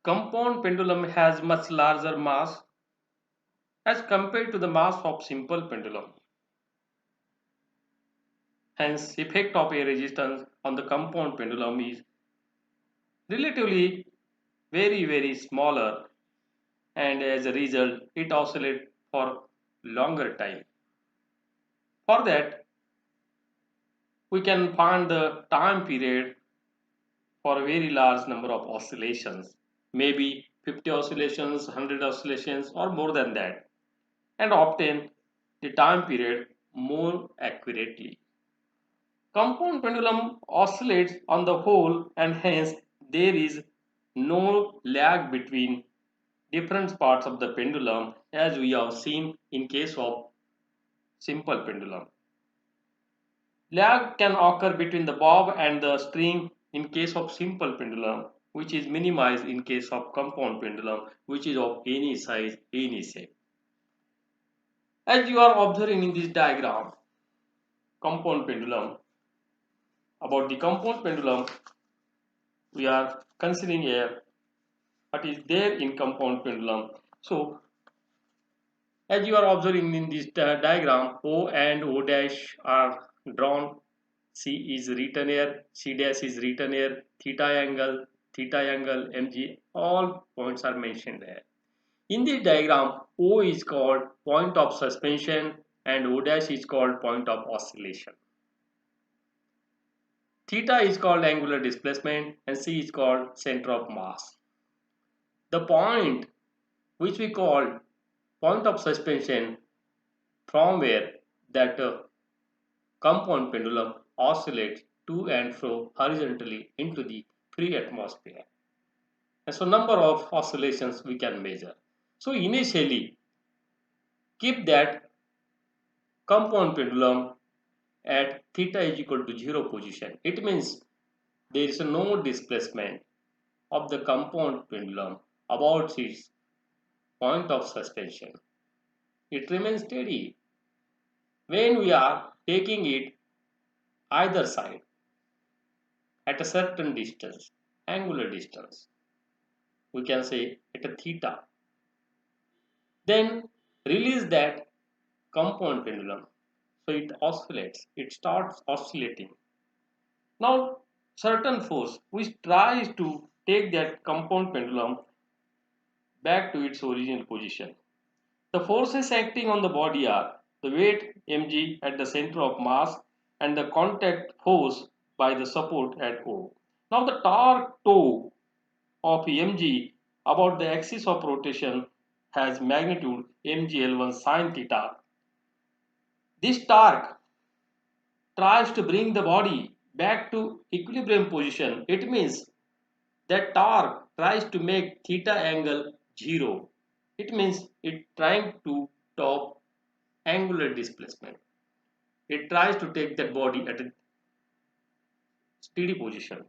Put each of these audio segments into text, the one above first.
Compound pendulum has much larger mass as compared to the mass of simple pendulum. Hence, effect of a resistance on the compound pendulum is relatively very smaller, and as a result it oscillates for longer time. For that, we can find the time period for a very large number of oscillations, maybe 50 oscillations, 100 oscillations, or more than that, and obtain the time period more accurately. Compound pendulum oscillates on the whole, and hence there is no lag between different parts of the pendulum as we have seen in case of simple pendulum. Lag can occur between the bob and the string in case of simple pendulum, which is minimized in case of compound pendulum, which is of any size, any shape. As you are observing in this diagram, compound pendulum, about the compound pendulum, we are considering here what is there in compound pendulum. So, as you are observing in this diagram, O and O dash are drawn, C is written here, C dash is written here, theta angle, mg, all points are mentioned there. In this diagram, O is called point of suspension and O dash is called point of oscillation. Theta is called angular displacement and C is called center of mass. The point which we call point of suspension, from where that compound pendulum oscillates to and fro horizontally into the free atmosphere. And so number of oscillations we can measure. So initially keep that compound pendulum at theta is equal to 0 position. It means there is no displacement of the compound pendulum about its point of suspension. It remains steady. When we are taking it either side at a certain distance, angular distance, we can say at a theta, then release that compound pendulum. So it oscillates, it starts oscillating. Now, certain force which tries to take that compound pendulum back to its original position. The forces acting on the body are the weight mg at the center of mass and the contact force by the support at O. Now the torque tau of mg about the axis of rotation has magnitude mgl1 sine theta. This torque tries to bring the body back to equilibrium position. It means that torque tries to make theta angle 0. It means it trying to stop angular displacement. It tries to take that body at a steady position.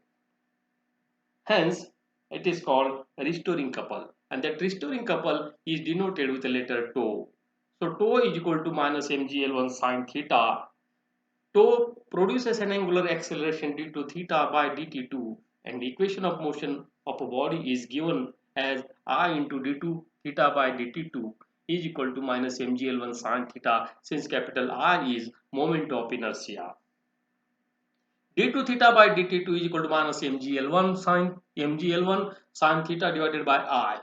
Hence, it is called a restoring couple. And that restoring couple is denoted with the letter tau. So tau is equal to minus mgl1 sine theta. Tau produces an angular acceleration due to theta by dt2, and the equation of motion of a body is given as I into d2 theta by dt2 is equal to minus mgl1 sine theta, since capital R is moment of inertia. d2 theta by dt2 is equal to minus mgl1 sine theta divided by I.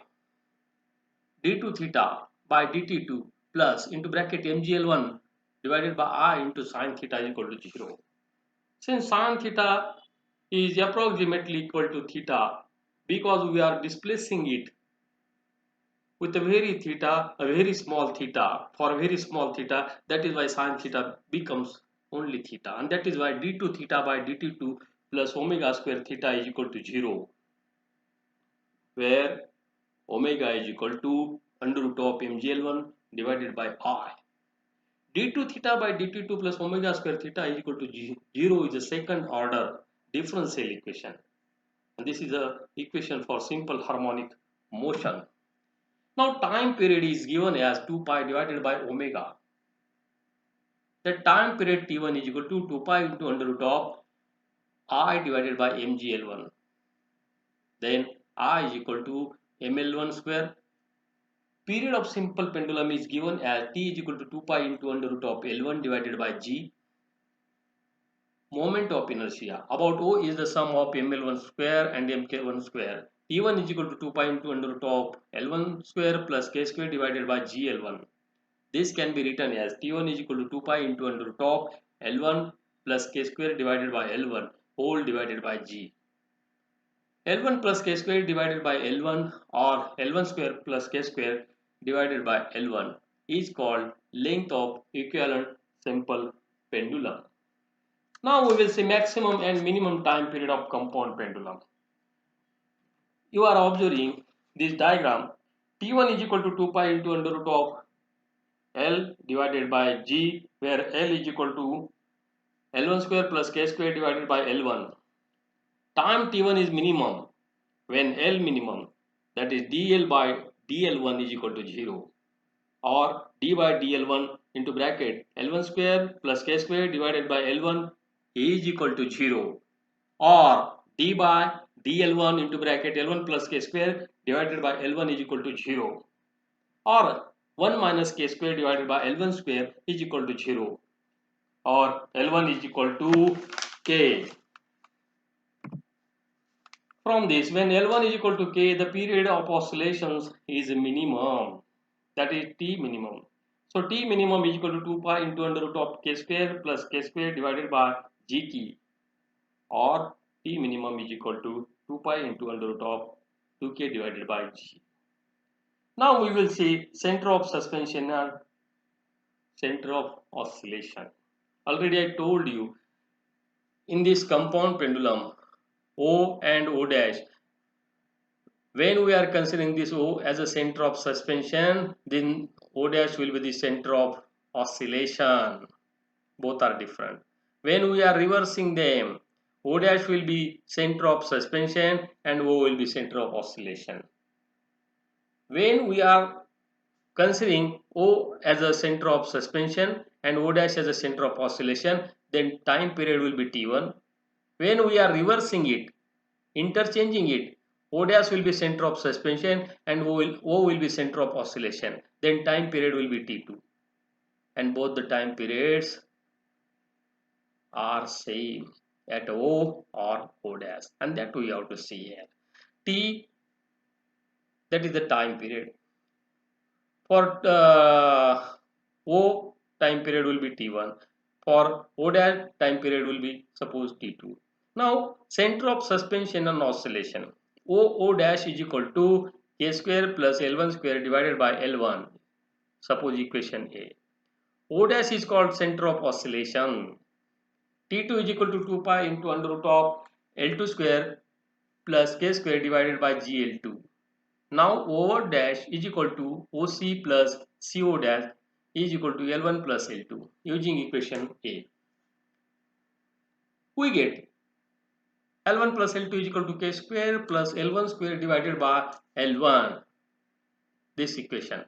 d2 theta by dt2 plus into bracket mgl1 divided by I into sine theta is equal to 0. Since sine theta is approximately equal to theta, because we are displacing it with a very small theta, for a very small theta, that is why sine theta becomes only theta, and that is why d2 theta by dt2 plus omega square theta is equal to 0, where omega is equal to under root of mgl1 divided by I. d2 theta by dt2 plus omega square theta is equal to 0 is a second order differential equation, and this is a equation for simple harmonic motion. Now time period is given as 2 pi divided by omega. The time period t1 is equal to 2 pi into under root of I divided by mgl1. Then I is equal to ml1 square. Period of simple pendulum is given as t is equal to 2 pi into under root of L1 divided by G. Moment of inertia about O is the sum of ml1 square and mk1 square. T1 is equal to 2 pi into under root of L1 square plus k square divided by GL1. This can be written as T1 is equal to 2 pi into under root of L1 plus k square divided by L1 whole divided by G. L1 plus k square divided by L1 or L1 square plus k square divided by L1 is called length of equivalent simple pendulum. Now we will see maximum and minimum time period of compound pendulum. You are observing this diagram. T1 is equal to 2 pi into under root of L divided by G, where L is equal to L1 square plus k square divided by L1. Time T1 is minimum when L minimum, that is dl by dl1 is equal to 0, or d by dl1 into bracket L1 square plus k square divided by L1 is equal to 0, or d by dl1 into bracket L1 plus k square divided by L1 is equal to 0, or 1 minus k square divided by L1 square is equal to 0, or L1 is equal to k. From this, when L1 is equal to k, the period of oscillations is minimum, that is T minimum. So T minimum is equal to 2 pi into under root of k square plus k square divided by G key, or T minimum is equal to 2 pi into under root of 2k divided by G. Now we will see center of suspension and center of oscillation. Already I told you, in this compound pendulum O and O dash, when we are considering this O as a center of suspension, then O dash will be the center of oscillation. Both are different. When we are reversing them, O dash will be center of suspension and O will be center of oscillation. When we are considering O as a center of suspension and O dash as a center of oscillation, then time period will be T1. When we are reversing it, interchanging it, O dash will be center of suspension and O will be center of oscillation. Then time period will be T2. And both the time periods are same at O or O dash. And that we have to see here. T, that is the time period. For O, time period will be T1. For O dash, time period will be suppose T2. Now, center of suspension and oscillation. O dash is equal to k square plus L1 square divided by L1. Suppose equation A. O dash is called center of oscillation. T2 is equal to 2 pi into under root of L2 square plus k square divided by GL2. Now O dash is equal to OC plus CO dash is equal to L1 plus L2 using equation A. We get L1 plus L2 is equal to k square plus L1 square divided by L1, this equation.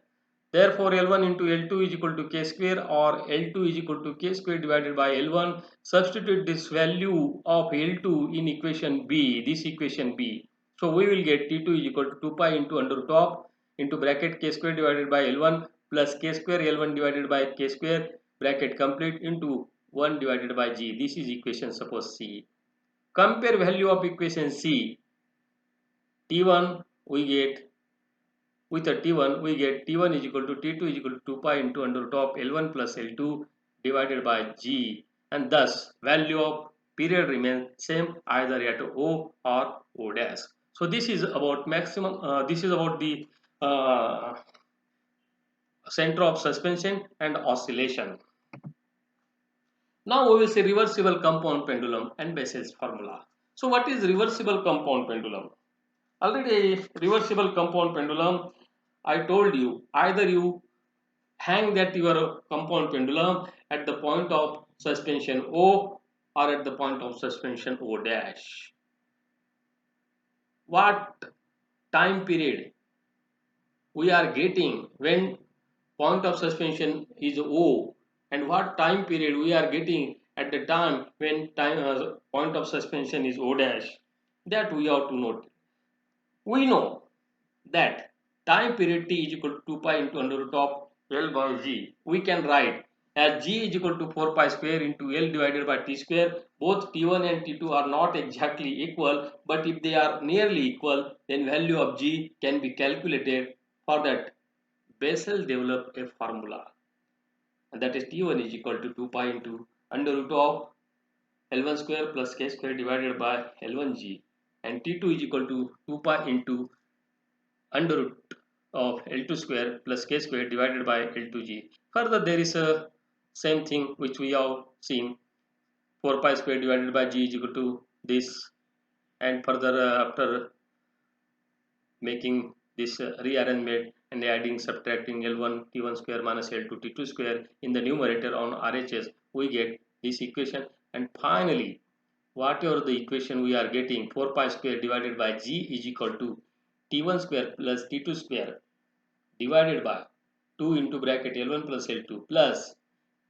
Therefore L1 into L2 is equal to k square, or L2 is equal to k square divided by L1. Substitute this value of L2 in equation B, this equation B. So we will get T2 is equal to 2 pi into under root of into bracket k square divided by L1 plus k square L1 divided by k square bracket complete into 1 divided by G. This is equation suppose C. Compare value of equation C. T1 we get, with a T1 we get T1 is equal to T2 is equal to 2 pi into under root of L1 plus L2 divided by G, and thus value of period remains same either at O or O dash. So this is about maximum, this is about the center of suspension and oscillation. Now we will see reversible compound pendulum and Bessel's formula. So what is reversible compound pendulum? Already reversible compound pendulum, I told you, either you hang that your compound pendulum at the point of suspension O or at the point of suspension O dash. What time period we are getting when point of suspension is O, and what time period we are getting at the time when point of suspension is O dash, that we have to note. We know that time period t is equal to 2 pi into under root of L by g. We can write as g is equal to 4 pi square into L divided by t square. Both t1 and t2 are not exactly equal, but if they are nearly equal, then value of g can be calculated. For that, Bessel developed a formula, and that is t1 is equal to 2 pi into under root of L1 square plus k square divided by L1g, and t2 is equal to 2 pi into under root of L2 square plus k square divided by L2g. Further, there is a same thing which we have seen, 4 pi square divided by g is equal to this, and further after making this rearrangement and adding subtracting L1 t1 square minus L2 t2 square in the numerator on RHS, we get this equation. And finally, whatever the equation we are getting, 4 pi square divided by g is equal to t1 square plus t2 square divided by 2 into bracket L1 plus L2 plus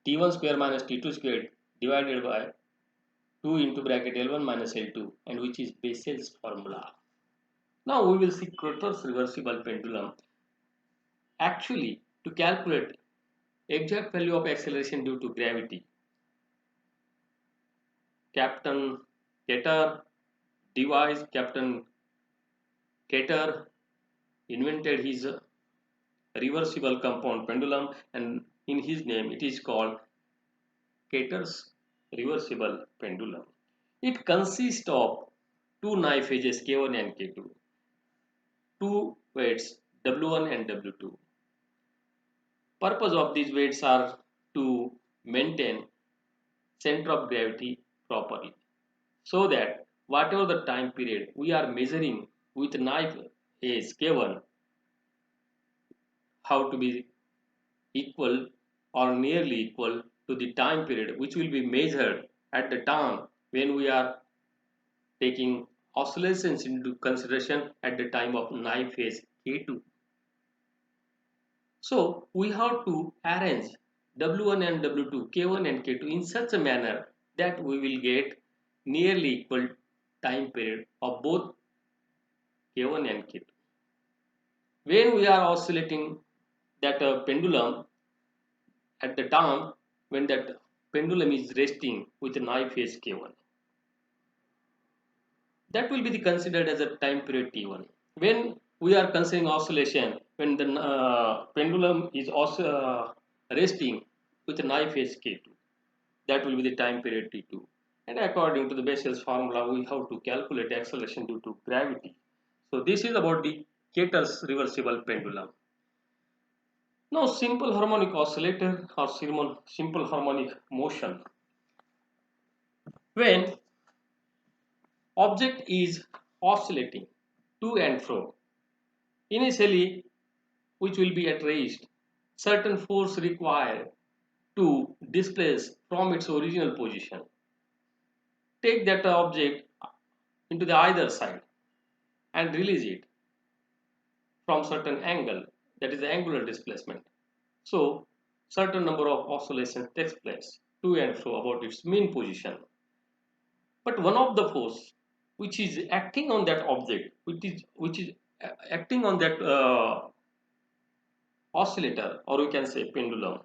t1 square minus t2 square divided by 2 into bracket L1 minus L2, and which is Bessel's formula. Now we will see Crotter's reversible pendulum. Actually, to calculate exact value of acceleration due to gravity, Captain Keter Captain Keter invented his reversible compound pendulum, and in his name it is called Keter's reversible pendulum. It consists of two knife edges K1 and K2, two weights W1 and W2. Purpose of these weights are to maintain center of gravity properly, so that whatever the time period we are measuring with knife edge K1 how to be equal or nearly equal to the time period which will be measured at the time when we are taking oscillations into consideration at the time of knife phase K2. So we have to arrange W1 and W2, K1 and K2 in such a manner that we will get nearly equal time period of both K1 and K2. When we are oscillating that pendulum at the time when that pendulum is resting with knife phase K1, that will be considered as a time period T1. When we are considering oscillation, when the pendulum is also resting with a knife edge K2, that will be the time period T2. And according to the Bessel's formula, we have to calculate acceleration due to gravity. So this is about the Keter's reversible pendulum. Now, simple harmonic oscillator or simple harmonic motion. When object is oscillating to and fro, initially which will be at rest, certain force required to displace from its original position. Take that object into the either side and release it from certain angle, that is the angular displacement. So certain number of oscillations takes place to and fro about its mean position. But one of the force which is acting on that object, which is acting on that oscillator, or we can say pendulum,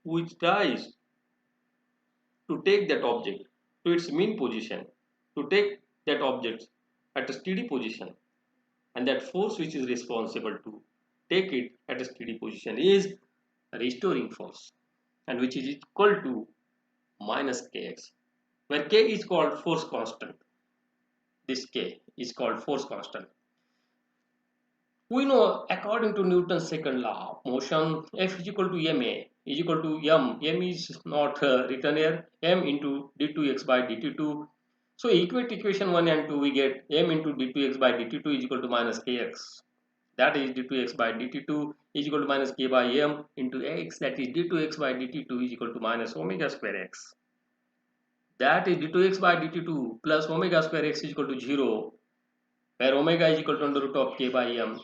which tries to take that object to its mean position, to take that object at a steady position, and that force which is responsible to take it at a steady position is a restoring force, and which is equal to minus kx, where k is called force constant. This k is called force constant. We know according to Newton's second law of motion, F is equal to ma is equal to m is not written here, m into d2x by dt2. So equate equation 1 and 2, we get m into d2x by dt2 is equal to minus kx. That is d2x by dt2 is equal to minus k by m into x, that is d2x by dt2 is equal to minus omega square x. That is d2x by dt2 plus omega square x is equal to 0, where omega is equal to under root of k by m.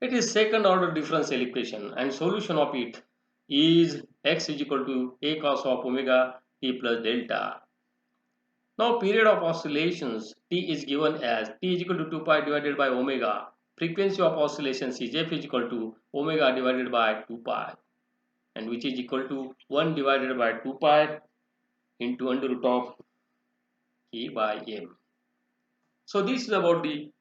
It is second order differential equation, and solution of it is x is equal to a cos of omega t plus delta. Now period of oscillations T is given as T is equal to 2 pi divided by omega. Frequency of oscillations is F is equal to omega divided by 2 pi, and which is equal to 1 divided by 2 pi into under root of K by M. So this is about the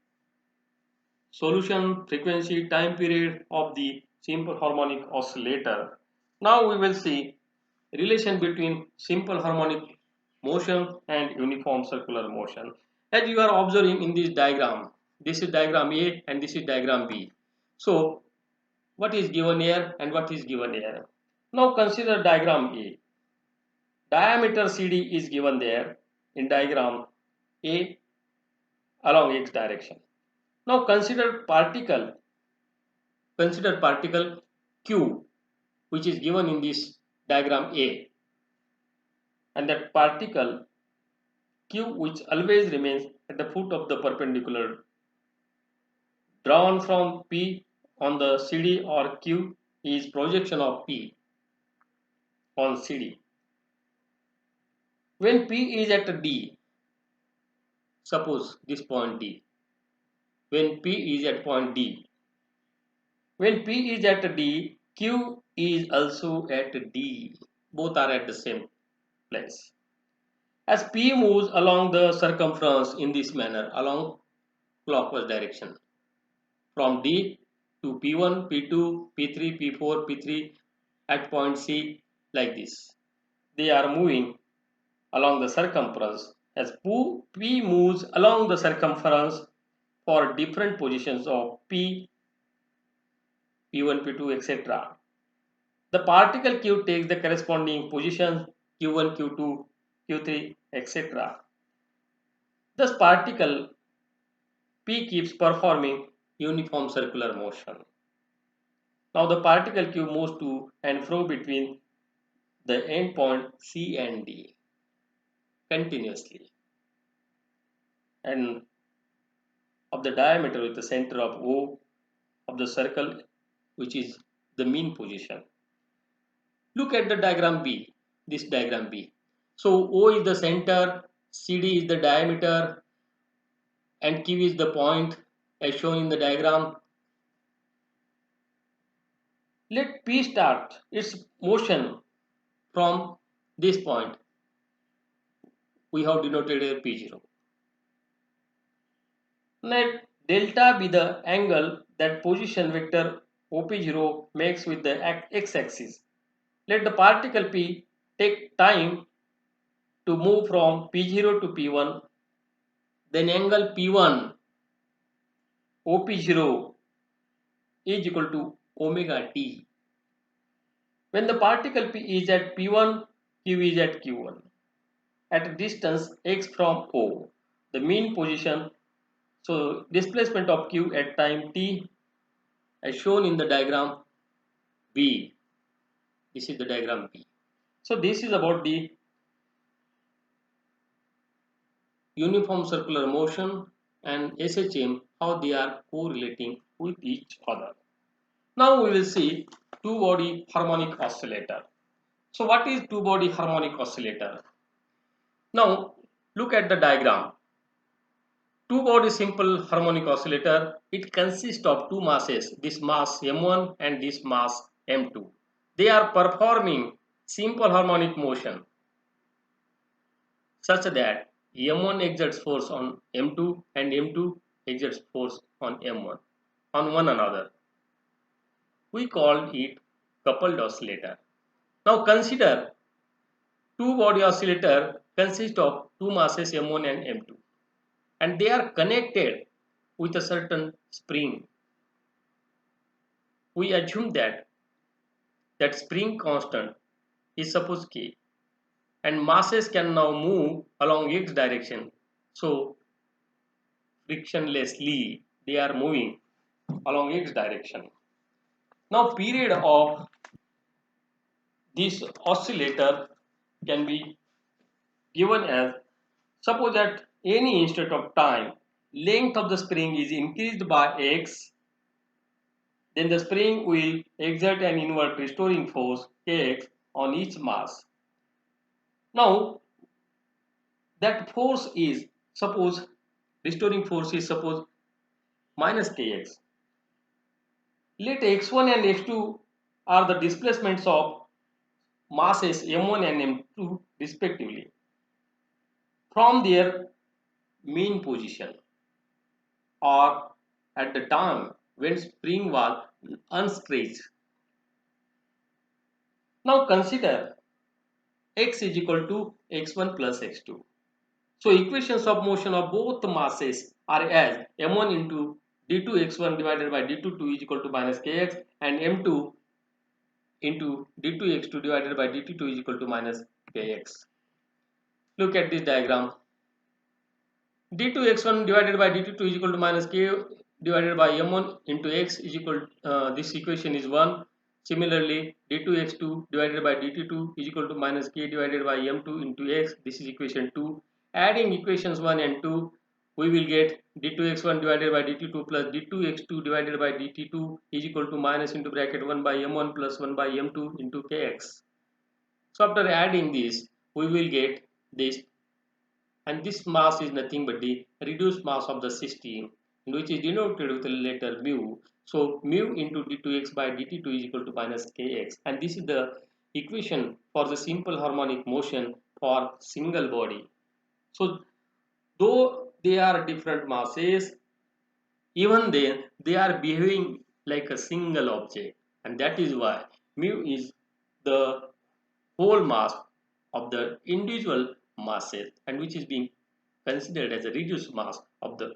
solution, frequency, time period of the simple harmonic oscillator. Now we will see relation between simple harmonic motion and uniform circular motion. As you are observing in this diagram, this is diagram A and this is diagram B. So what is given here and what is given here? Now consider diagram A. Diameter CD is given there in diagram A along x direction. Now consider particle Q, which is given in this diagram A, and that particle Q, which always remains at the foot of the perpendicular drawn from P on the CD, or Q is projection of P on CD. When P is at D, suppose this point D, when P is at point D, when P is at D, Q is also at D. Both are at the same place. As P moves along the circumference in this manner, along clockwise direction, from D to P1, P2, P3, P4, P3 at point C, like this. They are moving along the circumference. As P moves along the circumference for different positions of P, P1, P2, etc. The particle Q takes the corresponding positions Q1, Q2, Q3, etc. Thus particle P keeps performing uniform circular motion. Now the particle Q moves to and fro between the end point C and D continuously, and of the diameter with the center of O of the circle, which is the mean position. Look at the diagram B, this diagram B. So O is the center, CD is the diameter, and Q is the point as shown in the diagram. Let P start its motion from this point. We have denoted here P0. Let delta be the angle that position vector OP0 makes with the x-axis. Let the particle P take time to move from P0 to P1. Then angle P1 OP0 is equal to omega t. When the particle P is at P1, Q is at Q1. At a distance x from O, the mean position, so displacement of Q at time t as shown in the diagram B. This is the diagram B. So this is about the uniform circular motion and SHM, how they are correlating with each other. Now we will see two-body harmonic oscillator. So what is two-body harmonic oscillator? Now look at the diagram. Two-body simple harmonic oscillator, it consists of two masses, this mass M1 and this mass M2. They are performing simple harmonic motion such that M1 exerts force on M2 and M2 exerts force on M1 on one another. We call it coupled oscillator. Now consider two-body oscillator consists of two masses M1 and M2, and they are connected with a certain spring. We assume that spring constant is suppose K, and masses can now move along x direction. So frictionlessly they are moving along x direction. Now period of this oscillator can be given as, suppose at any instant of time length of the spring is increased by x, then the spring will exert an inward restoring force kx on each mass. Now that force is, suppose restoring force is suppose minus kx. Let x1 and x2 are the displacements of masses m1 and m2 respectively from their mean position or at the time when spring was unstretched. Now consider x is equal to x1 plus x2. So equations of motion of both masses are as m1 into d2x1 divided by d22 is equal to minus kx and m2 into d2x2 divided by dt2 is equal to minus kx. Look at this diagram. d2x1 divided by dt2 is equal to minus k divided by m1 into x is equal this equation is 1. Similarly, d2x2 divided by dt2 is equal to minus k divided by m2 into x. This is equation 2. Adding equations 1 and 2, we will get d2x1 divided by dt2 plus d2x2 divided by dt2 is equal to minus into bracket 1 by m1 plus 1 by m2 into kx. So after adding this, we will get this, and this mass is nothing but the reduced mass of the system, which is denoted with the letter mu. So mu into d2x by dt2 is equal to minus kx, and this is the equation for the simple harmonic motion for single body. So though they are different masses, even then they are behaving like a single object, and that is why mu is the whole mass of the individual masses, and which is being considered as a reduced mass of the